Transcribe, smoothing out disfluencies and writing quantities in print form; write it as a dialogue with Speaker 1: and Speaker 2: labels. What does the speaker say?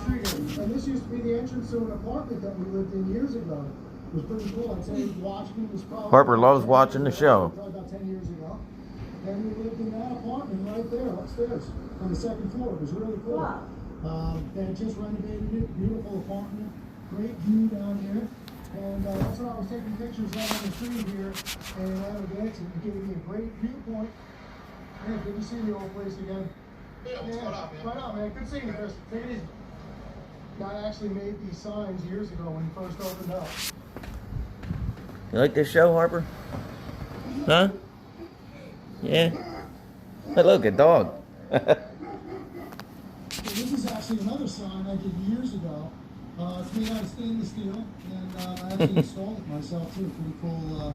Speaker 1: street here. And this used to be the entrance to an apartment that we lived in years ago. It was pretty cool. I'd say watching was probably...
Speaker 2: Harper loves watching the show.
Speaker 1: Probably about 10 years ago. And we lived in that apartment right there upstairs on the second floor. It was really cool.
Speaker 3: Wow.
Speaker 1: They had just renovated it. Beautiful apartment. Great view down here. And that's what I was taking pictures of on the street here. And I was dancing and giving me a great viewpoint. Hey, good to see the old place again.
Speaker 4: Yeah, what's going on, man?
Speaker 1: Right on, man. Good seeing you, Chris. Take it easy. Guy actually made these signs years ago when he first opened up.
Speaker 2: You like this show, Harper? Huh? Yeah? Hey, look, a dog.
Speaker 1: This is actually another sign I did years ago. It's made out of stainless steel, and I actually installed it myself too. Pretty cool.